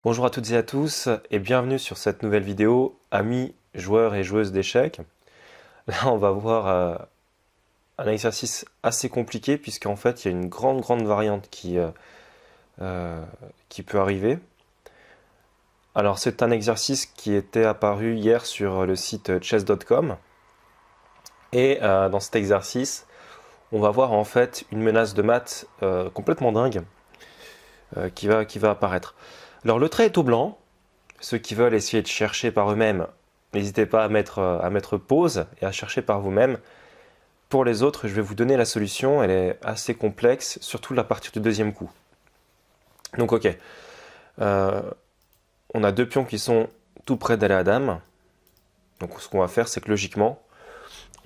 Bonjour à toutes et à tous et bienvenue sur cette nouvelle vidéo, amis joueurs et joueuses d'échecs. Là on va voir un exercice assez compliqué puisqu'en fait il y a une grande variante qui peut arriver. Alors c'est un exercice qui était apparu hier sur le site chess.com et dans cet exercice on va voir en fait une menace de mat complètement dingue qui va apparaître. Alors le trait est au blanc. Ceux qui veulent essayer de chercher par eux-mêmes, n'hésitez pas à mettre pause et à chercher par vous-même. Pour les autres, je vais vous donner la solution. Elle est assez complexe, surtout à partir du deuxième coup. Donc ok, on a deux pions qui sont tout près d'aller à dame. Donc ce qu'on va faire, c'est que logiquement,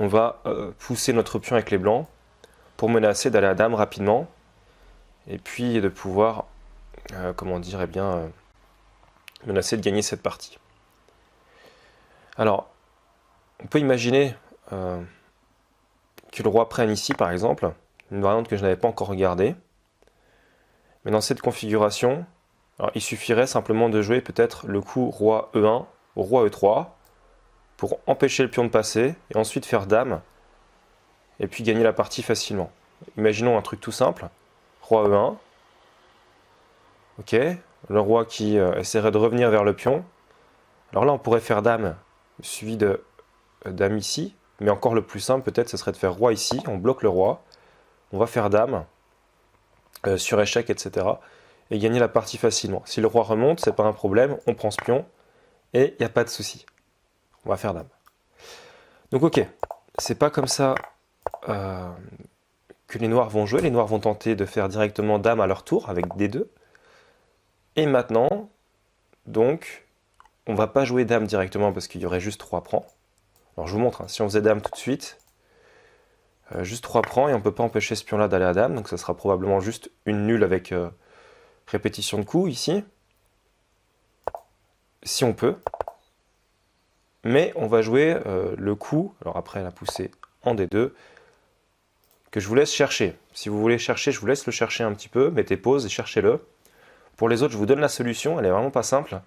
on va pousser notre pion avec les blancs pour menacer d'aller à dame rapidement. Et puis de pouvoir, menacer de gagner cette partie. Alors, on peut imaginer que le roi prenne ici, par exemple, une variante que je n'avais pas encore regardée. Mais dans cette configuration, alors, il suffirait simplement de jouer peut-être le coup roi E1 au roi E3 pour empêcher le pion de passer et ensuite faire dame et puis gagner la partie facilement. Imaginons un truc tout simple, roi E1, ok, le roi qui essaierait de revenir vers le pion. Alors là, on pourrait faire dame suivi de dame ici, mais encore le plus simple peut-être ce serait de faire roi ici, on bloque le roi, on va faire dame sur échec, etc. et gagner la partie facilement. Si le roi remonte, c'est pas un problème, on prend ce pion et il n'y a pas de souci. On va faire dame. Donc ok, c'est pas comme ça que les noirs vont jouer. Les noirs vont tenter de faire directement dame à leur tour avec D2. Et maintenant, donc, on va pas jouer dame directement parce qu'il y aurait juste 3 prends. Alors je vous montre, hein, si on faisait dame tout de suite, juste 3 prends et on ne peut pas empêcher ce pion-là d'aller à dame, donc ça sera probablement juste une nulle avec répétition de coups ici. Si on peut. Mais on va jouer le coup, alors après la poussée en D2, que je vous laisse chercher. Si vous voulez chercher, je vous laisse le chercher un petit peu, mettez pause et cherchez-le. Pour les autres, je vous donne la solution, elle est vraiment pas simple.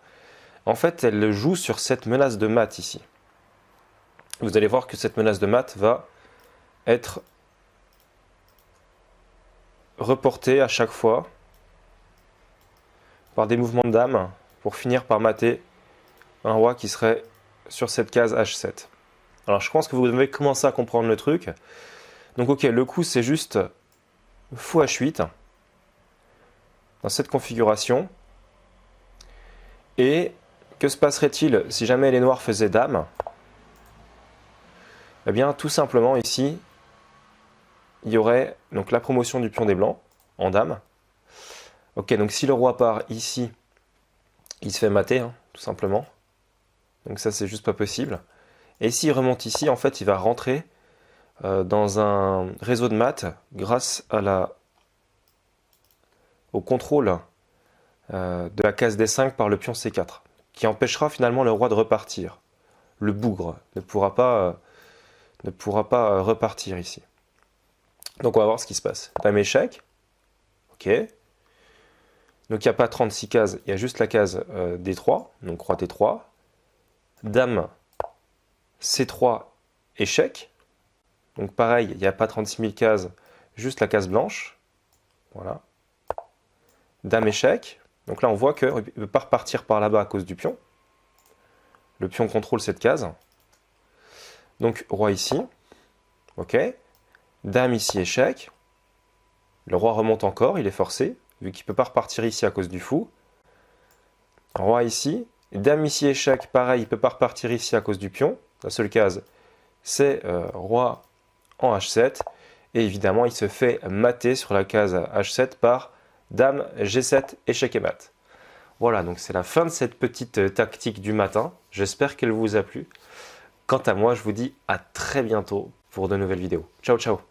En fait, elle joue sur cette menace de mat ici. Vous allez voir que cette menace de mat va être reportée à chaque fois par des mouvements de dame pour finir par mater un roi qui serait sur cette case H7. Alors je pense que vous devez commencer à comprendre le truc. Donc ok, le coup c'est juste fou H8 dans cette configuration. Et que se passerait-il si jamais les noirs faisaient dame? Eh bien tout simplement ici, il y aurait donc la promotion du pion des blancs en dame. Ok, donc si le roi part ici, il se fait mater, hein, tout simplement. Donc ça c'est juste pas possible. Et s'il remonte ici, en fait il va rentrer dans un réseau de maths grâce au contrôle de la case D5 par le pion C4, qui empêchera finalement le roi de repartir. Le bougre ne pourra pas repartir ici. Donc on va voir ce qui se passe. Dame échec. Ok. Donc il n'y a pas 36 cases, il y a juste la case D3, donc roi T3. Dame C3 échec. Donc pareil, il n'y a pas 36 000 cases, juste la case blanche. Voilà. Dame échec. Donc là on voit qu'il ne peut pas repartir par là-bas à cause du pion. Le pion contrôle cette case. Donc roi ici. Ok. Dame ici échec. Le roi remonte encore, il est forcé, vu qu'il ne peut pas repartir ici à cause du fou. Roi ici. Dame ici échec, pareil, il ne peut pas repartir ici à cause du pion. La seule case, c'est roi en H7. Et évidemment, il se fait mater sur la case H7 par dame G7, échec et mat. Voilà, donc c'est la fin de cette petite tactique du matin. J'espère qu'elle vous a plu. Quant à moi, je vous dis à très bientôt pour de nouvelles vidéos. Ciao, ciao!